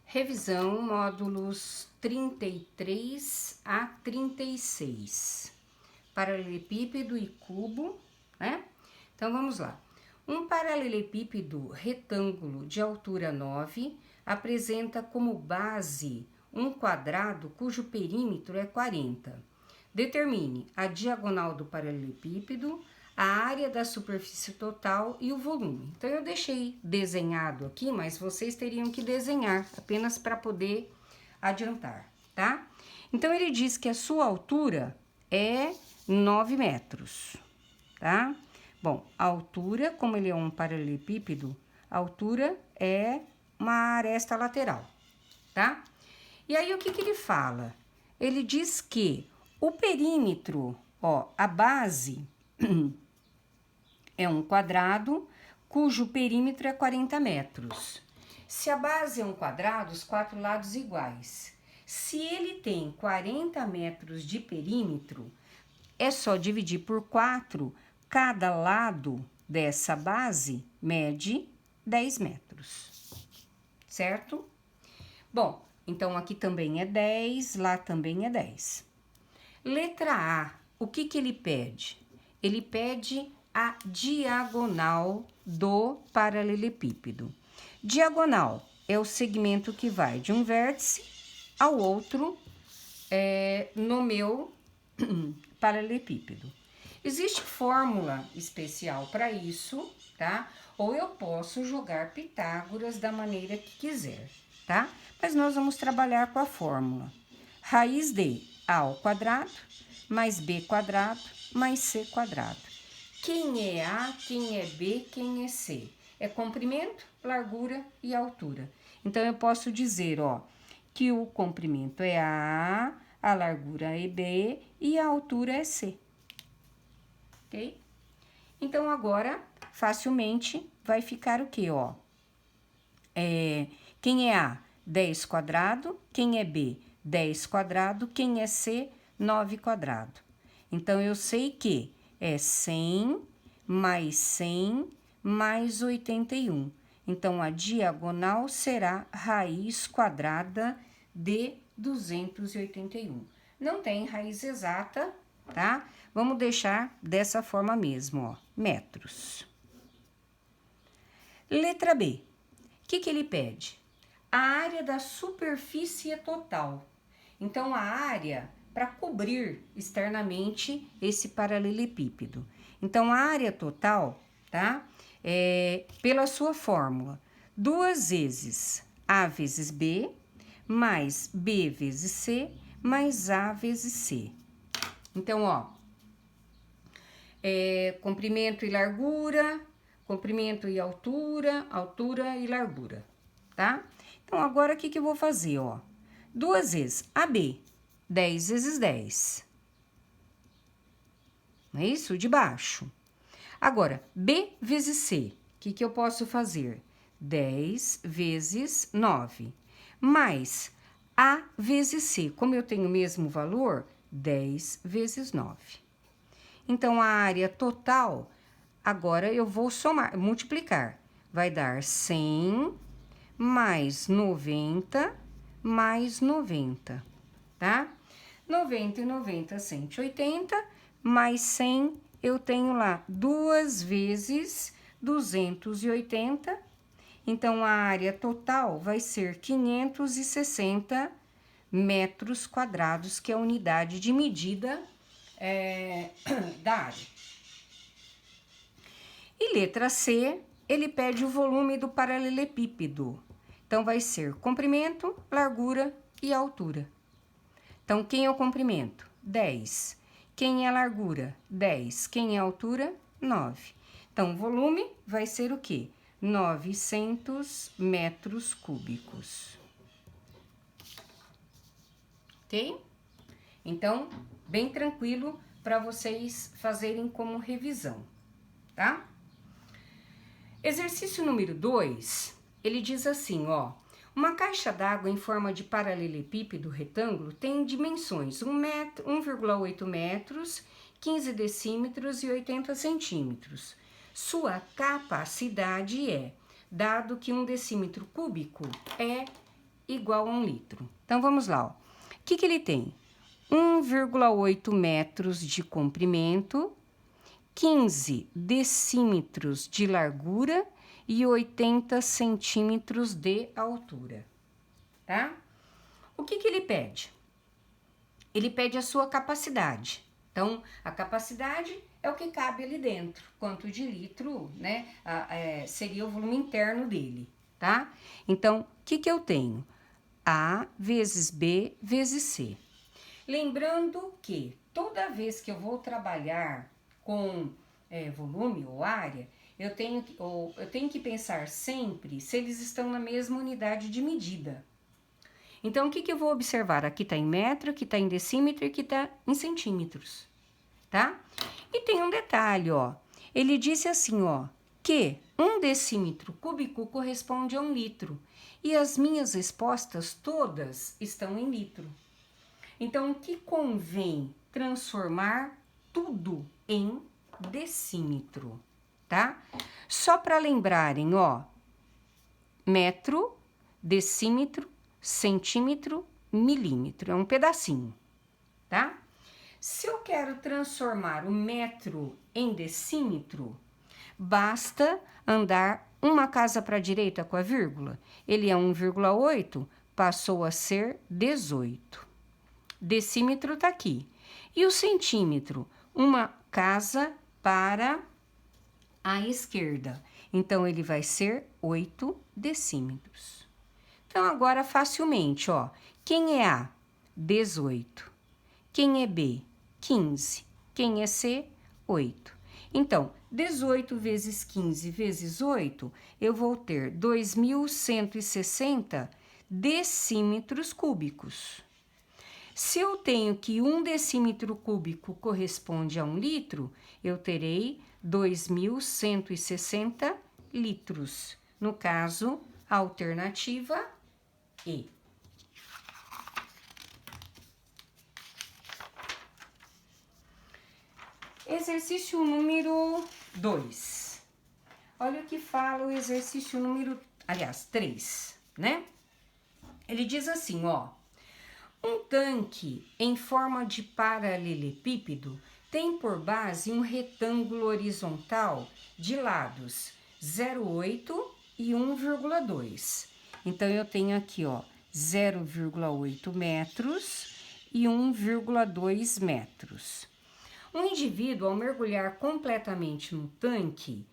Revisão, módulos 33 a 36. Paralelepípedo e cubo, né? Então, vamos lá. Um paralelepípedo retângulo de altura 9 apresenta como base um quadrado cujo perímetro é 40. Determine a diagonal do paralelepípedo, a área da superfície total e o volume. Então, eu deixei desenhado aqui, mas vocês teriam que desenhar apenas para poder adiantar, tá? Então, ele diz que a sua altura é 9 metros, tá? Bom, a altura, como ele é um paralelepípedo, a altura é uma aresta lateral, tá? E aí, o que ele fala? Ele diz que o perímetro, ó, a base é um quadrado cujo perímetro é 40 metros. Se a base é um quadrado, os quatro lados iguais. Se ele tem 40 metros de perímetro, é só dividir por 4, cada lado dessa base mede 10 metros, certo? Bom, então aqui também é 10, lá também é 10. Letra A, o que ele pede? Ele pede a diagonal do paralelepípedo. Diagonal é o segmento que vai de um vértice ao outro no meu paralelepípedo. Existe fórmula especial para isso, tá? Ou eu posso jogar Pitágoras da maneira que quiser, tá? Mas nós vamos trabalhar com a fórmula. Raiz de A ao quadrado mais B quadrado mais C quadrado. Quem é A, quem é B, quem é C? É comprimento, largura e altura. Então, eu posso dizer, ó, que o comprimento é A largura é B e a altura é C. Ok? Então, agora, facilmente, vai ficar o quê, ó? Quem é A? 10 quadrado. Quem é B? 10 quadrado. Quem é C? 9 quadrado. Então, eu sei que é 100 mais 81. Então, a diagonal será raiz quadrada de 281. Não tem raiz exata, tá? Vamos deixar dessa forma mesmo, ó, metros. Letra B. O que ele pede? A área da superfície total. Então, a área para cobrir externamente esse paralelepípedo. Então, a área total, tá? Pela sua fórmula, 2 vezes A vezes B, mais B vezes C, mais A vezes C. Então, ó, comprimento e largura, comprimento e altura, altura e largura, tá? Então, agora, o que eu vou fazer, ó? 2 vezes AB, 10 vezes 10. Não é isso? De baixo. Agora, B vezes C, o que eu posso fazer? 10 vezes 9, mais A vezes C. Como eu tenho o mesmo valor, 10 vezes 9. Então, a área total, agora eu vou somar, multiplicar. Vai dar 100 mais 90 mais 90, tá? 90 e 90, 180, mais 100, eu tenho lá 2 vezes 280. Então, a área total vai ser 560 metros quadrados, que é a unidade de medida da área. E letra C, ele pede o volume do paralelepípedo. Então, vai ser comprimento, largura e altura. Então, quem é o comprimento? 10. Quem é a largura? 10. Quem é a altura? 9. Então, o volume vai ser o quê? 900 metros cúbicos. Ok? Então, bem tranquilo para vocês fazerem como revisão, tá? Exercício número 2, ele diz assim, ó. Uma caixa d'água em forma de paralelepípedo retângulo tem dimensões 1,8 metros, 15 decímetros e 80 centímetros. Sua capacidade é, dado que 1 decímetro cúbico é igual a 1 litro. Então, vamos lá, ó. O que ele tem? 1,8 metros de comprimento, 15 decímetros de largura e 80 centímetros de altura, tá? O que ele pede? Ele pede a sua capacidade. Então, a capacidade é o que cabe ali dentro, quanto de litro, né, seria o volume interno dele, tá? Então, o que eu tenho? A vezes B vezes C. Lembrando que toda vez que eu vou trabalhar com volume ou área, eu tenho que pensar sempre se eles estão na mesma unidade de medida. Então, o que eu vou observar? Aqui está em metro, aqui está em decímetro e aqui está em centímetros, tá? E tem um detalhe, ó. Ele disse assim, ó, que 1 decímetro cúbico corresponde a 1 litro. E as minhas respostas todas estão em litro. Então, o que convém? Transformar tudo em decímetro, tá? Só para lembrarem, ó, metro, decímetro, centímetro, milímetro, é um pedacinho, tá? Se eu quero transformar o metro em decímetro, basta andar uma casa para a direita com a vírgula. Ele é 1,8, passou a ser 18. Decímetro tá aqui. E o centímetro? Uma casa para a esquerda. Então, ele vai ser 8 decímetros. Então, agora, facilmente, ó. Quem é A? 18. Quem é B? 15. Quem é C? 8. Então, 18 vezes 15 vezes 8, eu vou ter 2.160 decímetros cúbicos. Se eu tenho que 1 decímetro cúbico corresponde a 1 litro, eu terei 2.160 litros. No caso, a alternativa E. Exercício número 2. Olha o que fala o exercício número, 3, né? Ele diz assim, ó. Um tanque em forma de paralelepípedo tem por base um retângulo horizontal de lados 0,8 e 1,2. Então, eu tenho aqui, ó, 0,8 metros e 1,2 metros. Um indivíduo, ao mergulhar completamente no tanque,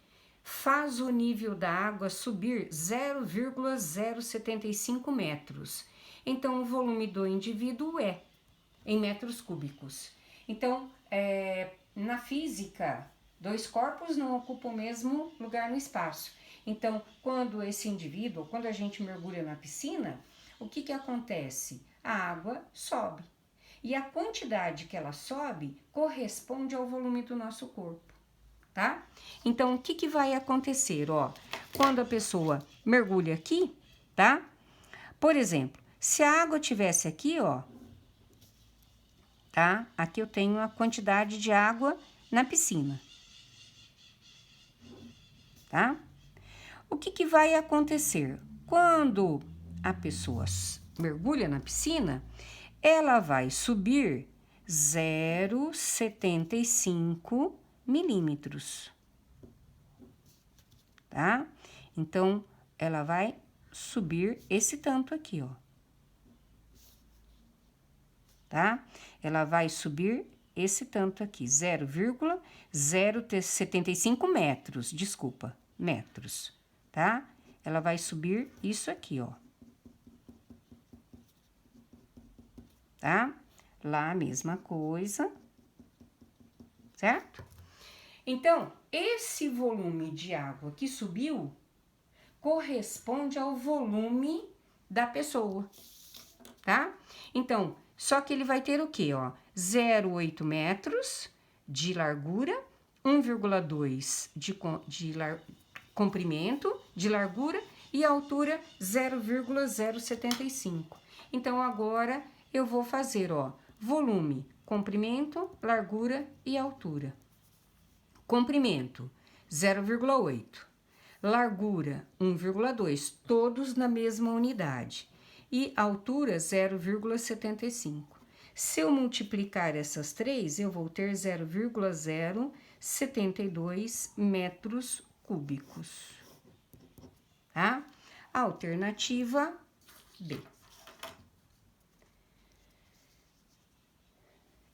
faz o nível da água subir 0,075 metros. Então, o volume do indivíduo é em metros cúbicos. Então, na física, 2 corpos não ocupam o mesmo lugar no espaço. Então, quando esse indivíduo, quando a gente mergulha na piscina, o que acontece? A água sobe. E a quantidade que ela sobe corresponde ao volume do nosso corpo, tá? Então, o que vai acontecer, ó? Quando a pessoa mergulha aqui, tá? Por exemplo, se a água tivesse aqui, ó, tá? Aqui eu tenho a quantidade de água na piscina, tá? O que vai acontecer? Quando a pessoa mergulha na piscina, ela vai subir 0,75 milímetros, tá? Então, ela vai subir esse tanto aqui, ó. Tá? Ela vai subir esse tanto aqui, 0,075 metros, desculpa, metros, tá? Ela vai subir isso aqui, ó. Tá? Lá a mesma coisa, certo? Então, esse volume de água que subiu corresponde ao volume da pessoa, tá? Então, só que ele vai ter o quê, ó? 0,8 metros de largura, 1,2 de comprimento, de largura, e altura 0,075. Então, agora eu vou fazer, ó, volume, comprimento, largura e altura. Comprimento, 0,8. Largura, 1,2, todos na mesma unidade. e altura 0,75. Se eu multiplicar essas três, eu vou ter 0,072 metros cúbicos, tá? Alternativa B.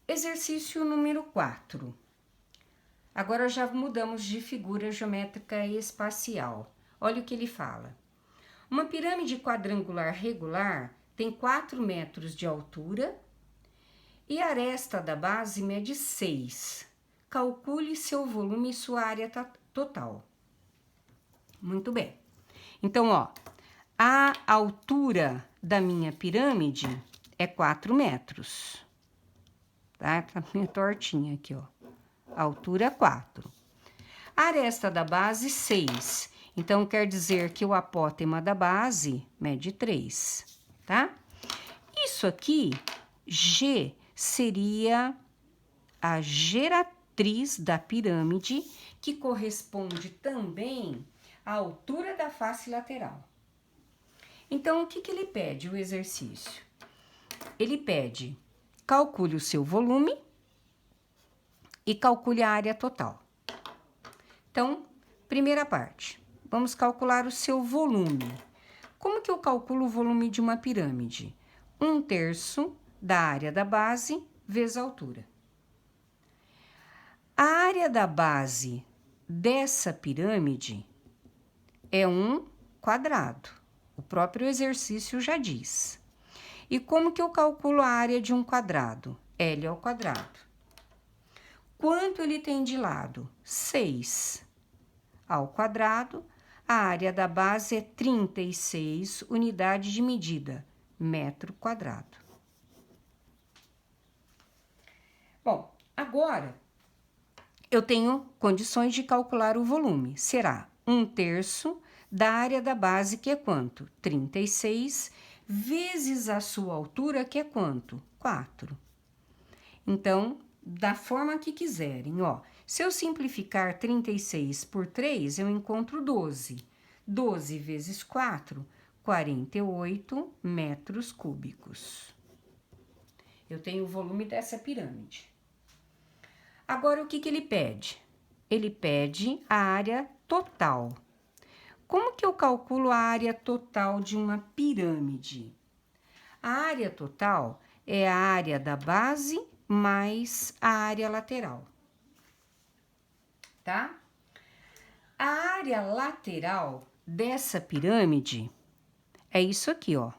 Exercício número 4. Agora já mudamos de figura geométrica espacial. Olha o que ele fala. Uma pirâmide quadrangular regular tem 4 metros de altura e a aresta da base mede 6. Calcule seu volume e sua área total. Muito bem. Então, ó, a altura da minha pirâmide é 4 metros. Tá? Tá meio tortinha aqui, ó. Altura 4. A aresta da base, 6. Então, quer dizer que o apótema da base mede 3, tá? Isso aqui, G, seria a geratriz da pirâmide, que corresponde também à altura da face lateral. Então, o que ele pede, o exercício? Ele pede, calcule o seu volume e calcule a área total. Então, primeira parte, vamos calcular o seu volume. Como que eu calculo o volume de uma pirâmide? 1/3 da área da base vezes a altura. A área da base dessa pirâmide é 1 quadrado. O próprio exercício já diz. E como que eu calculo a área de um quadrado? L ao quadrado. Quanto ele tem de lado? 6 ao quadrado. A área da base é 36 unidades de medida, metro quadrado. Bom, agora eu tenho condições de calcular o volume. Será 1/3 da área da base, que é quanto? 36, vezes a sua altura, que é quanto? 4. Então, da forma que quiserem, ó. Se eu simplificar 36 por 3, eu encontro 12. 12 vezes 4, 48 metros cúbicos. Eu tenho o volume dessa pirâmide. Agora, o que ele pede? Ele pede a área total. Como que eu calculo a área total de uma pirâmide? A área total é a área da base mais a área lateral, tá? A área lateral dessa pirâmide é isso aqui, ó.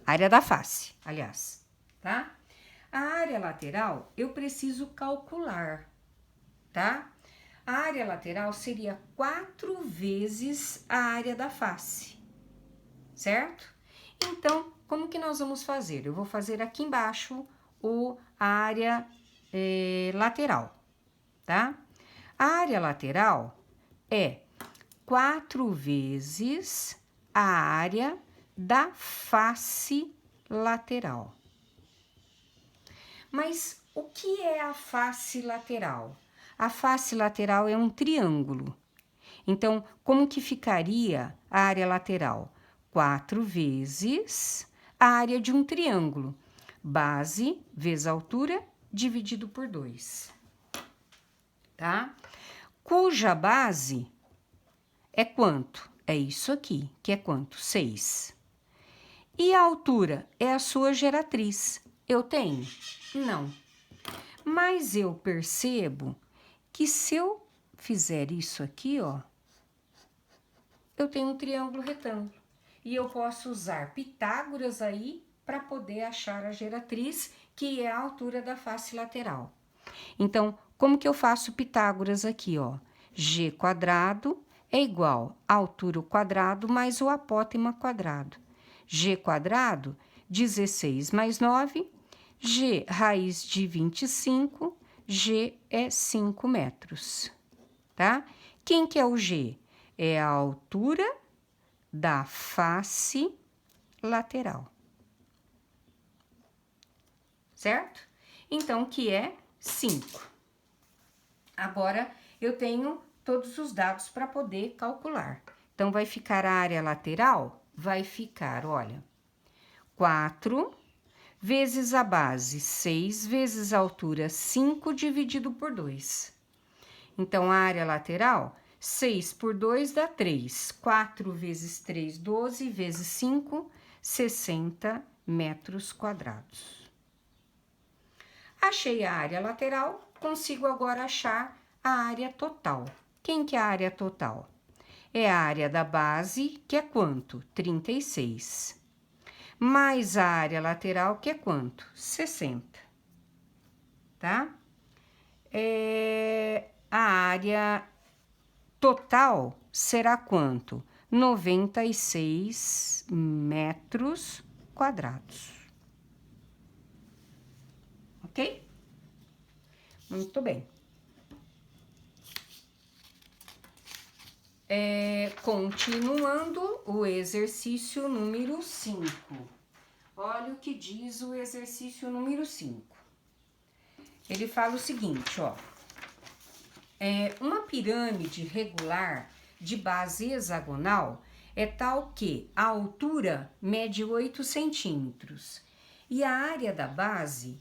Área da face, aliás, tá? A área lateral eu preciso calcular, tá? A área lateral seria 4 vezes a área da face, certo? Então, como que nós vamos fazer? Eu vou fazer aqui embaixo a área lateral, tá? A área lateral é 4 vezes a área da face lateral. Mas o que é a face lateral? A face lateral é um triângulo. Então, como que ficaria a área lateral? 4 vezes a área de um triângulo. Base vezes altura, dividido por 2. Tá? Cuja base é quanto? É isso aqui, que é quanto? 6. E a altura é a sua geratriz. Eu tenho? Não. Mas eu percebo que se eu fizer isso aqui, ó, eu tenho um triângulo retângulo. E eu posso usar Pitágoras aí para poder achar a geratriz, que é a altura da face lateral. Então, como que eu faço Pitágoras aqui, ó? G quadrado é igual a altura ao quadrado mais o apótema quadrado. G quadrado, 16 mais 9, G raiz de 25, G é 5 metros, tá? Quem que é o G? É a altura da face lateral, certo? Então, que é 5. Agora, eu tenho todos os dados para poder calcular. Então, vai ficar a área lateral, vai ficar, olha, 4 vezes a base, 6 vezes a altura, 5 dividido por 2. Então, a área lateral, 6 por 2 dá 3. 4 vezes 3, 12, vezes 5, 60 metros quadrados. Achei a área lateral, consigo agora achar a área total. Quem que é a área total? É a área da base, que é quanto? 36. Mais a área lateral, que é quanto? 60. Tá? A área total será quanto? 96 metros quadrados. Ok? Muito bem. Continuando o exercício número 5. Olha o que diz o exercício número 5. Ele fala o seguinte, ó. Uma pirâmide regular de base hexagonal é tal que a altura mede 8 centímetros e a área da base,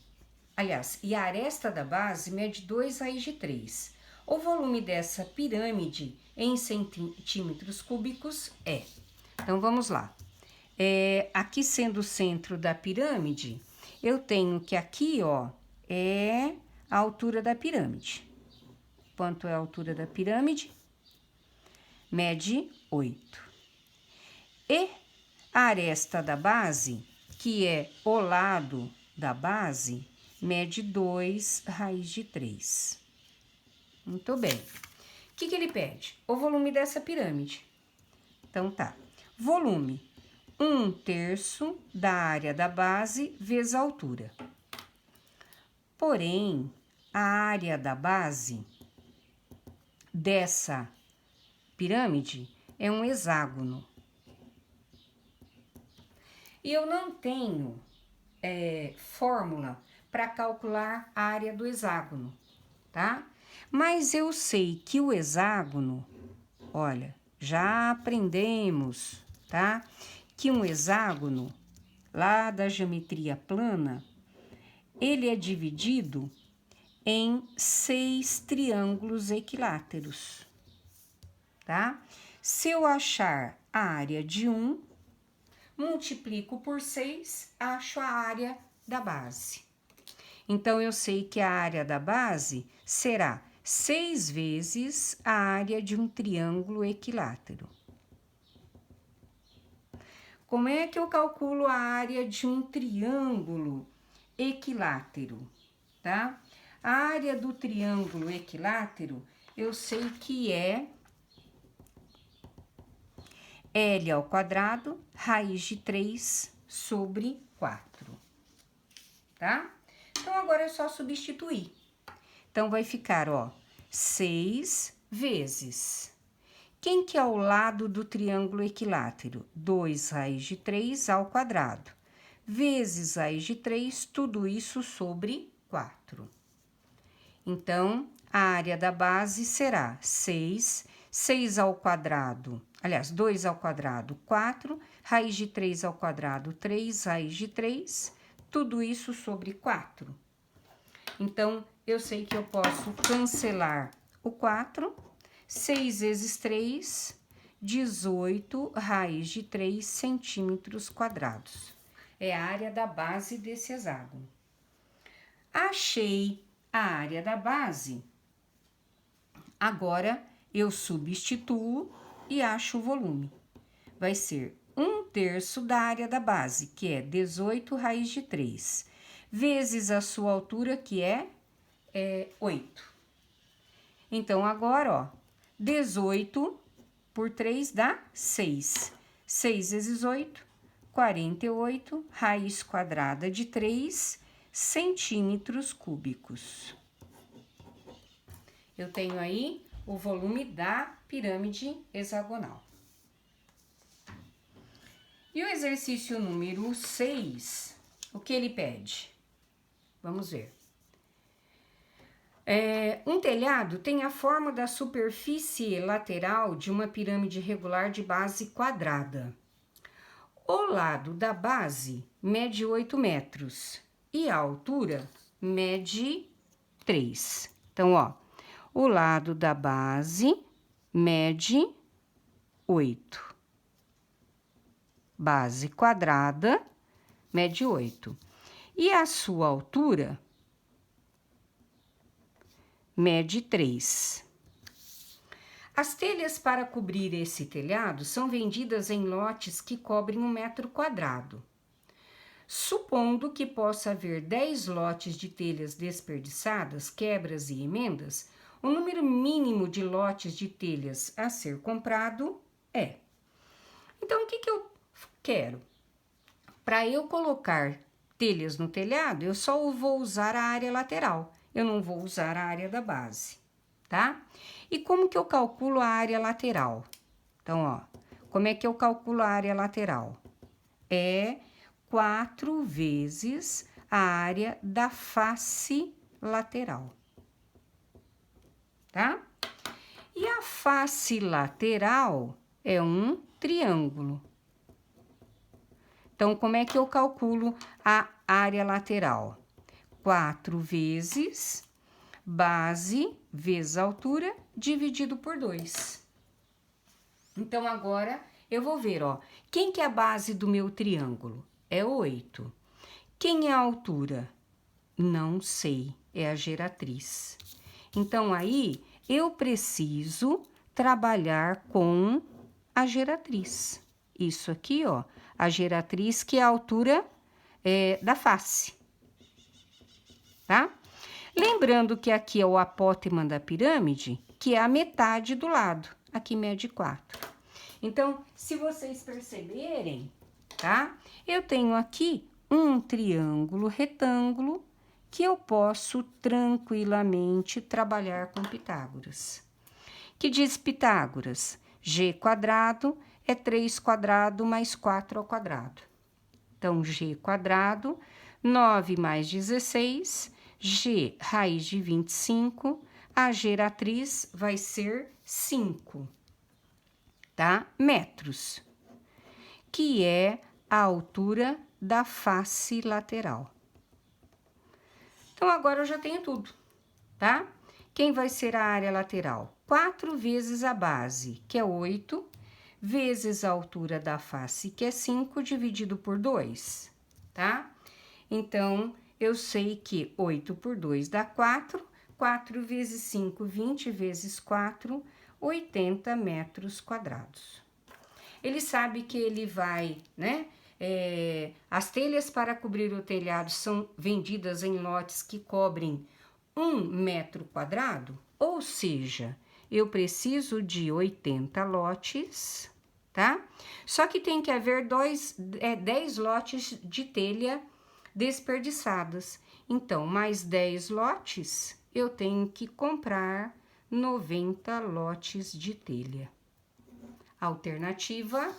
e a aresta da base mede 2 raiz de 3. O volume dessa pirâmide em centímetros cúbicos é. Então, vamos lá. Aqui sendo o centro da pirâmide, eu tenho que aqui, ó, é a altura da pirâmide. Quanto é a altura da pirâmide? Mede 8. E a aresta da base, que é o lado da base, mede 2 raiz de 3. Muito bem. O que ele pede? O volume dessa pirâmide. Então, tá. Volume, 1/3 da área da base vezes a altura. Porém, a área da base dessa pirâmide é um hexágono. E eu não tenho fórmula para calcular a área do hexágono, tá? Mas eu sei que o hexágono, olha, já aprendemos, tá? Que um hexágono, lá da geometria plana, ele é dividido em 6 triângulos equiláteros, tá? Se eu achar a área de um, multiplico por 6, acho a área da base. Então, eu sei que a área da base será 6 vezes a área de um triângulo equilátero. Como é que eu calculo a área de um triângulo equilátero, tá? A área do triângulo equilátero, eu sei que é L ao quadrado, raiz de 3 sobre 4, tá? Então, agora é só substituir. Então, vai ficar, ó, 6 vezes. Quem que é o lado do triângulo equilátero? 2 raiz de 3 ao quadrado, vezes raiz de 3, tudo isso sobre 4. Então, a área da base será 6, 6 ao quadrado, aliás, 2 ao quadrado, 4, raiz de 3 ao quadrado, 3, raiz de 3, tudo isso sobre 4. Então, eu sei que eu posso cancelar o 4, 6 vezes 3, 18 raiz de 3 centímetros quadrados. É a área da base desse hexágono. Achei a área da base. Agora, eu substituo e acho o volume. Vai ser 1/3 da área da base, que é 18 raiz de 3, vezes a sua altura, que é 8. Então, agora, ó, 18 por 3 dá 6. 6 vezes 8, 48, raiz quadrada de 3 centímetros cúbicos. Eu tenho aí o volume da pirâmide hexagonal. E o exercício número 6, o que ele pede? Vamos ver. Um telhado tem a forma da superfície lateral de uma pirâmide regular de base quadrada. O lado da base mede 8 metros e a altura mede 3. Então, ó, o lado da base mede 8. Base quadrada mede 8. E a sua altura mede 3. As telhas para cobrir esse telhado são vendidas em lotes que cobrem 1 metro quadrado. Supondo que possa haver 10 lotes de telhas desperdiçadas, quebras e emendas, o número mínimo de lotes de telhas a ser comprado é. Então, o que eu quero? Para eu colocar telhas no telhado, eu só vou usar a área lateral. Eu não vou usar a área da base, tá? E como que eu calculo a área lateral? Então, ó, como é que eu calculo a área lateral? É 4 vezes a área da face lateral, tá? E a face lateral é um triângulo. Então, como é que eu calculo a área lateral? 4 vezes base vezes altura dividido por 2. Então, agora eu vou ver, ó, quem que é a base do meu triângulo? É 8. Quem é a altura? Não sei, é a geratriz. Então, aí, eu preciso trabalhar com a geratriz. Isso aqui, ó, a geratriz que é a altura da face, tá? Lembrando que aqui é o apótema da pirâmide, que é a metade do lado. Aqui mede 4. Então, se vocês perceberem, tá? Eu tenho aqui um triângulo retângulo que eu posso tranquilamente trabalhar com Pitágoras. Que diz Pitágoras? G quadrado é 3 quadrado mais 4 ao quadrado. Então, G quadrado, 9 mais 16, G raiz de 25, a geratriz vai ser 5, tá? Metros, que é a altura da face lateral. Então, agora eu já tenho tudo, tá? Quem vai ser a área lateral? 4 vezes a base, que é 8, vezes a altura da face, que é 5, dividido por 2, tá? Então, eu sei que 8 por 2 dá 4, 4 vezes 5, 20 vezes 4, 80 metros quadrados. Ele sabe que ele vai, né? As telhas para cobrir o telhado são vendidas em lotes que cobrem 1 metro quadrado, ou seja, eu preciso de 80 lotes, tá? Só que tem que haver 10 lotes de telha desperdiçadas. Então, mais 10 lotes, eu tenho que comprar 90 lotes de telha. Alternativa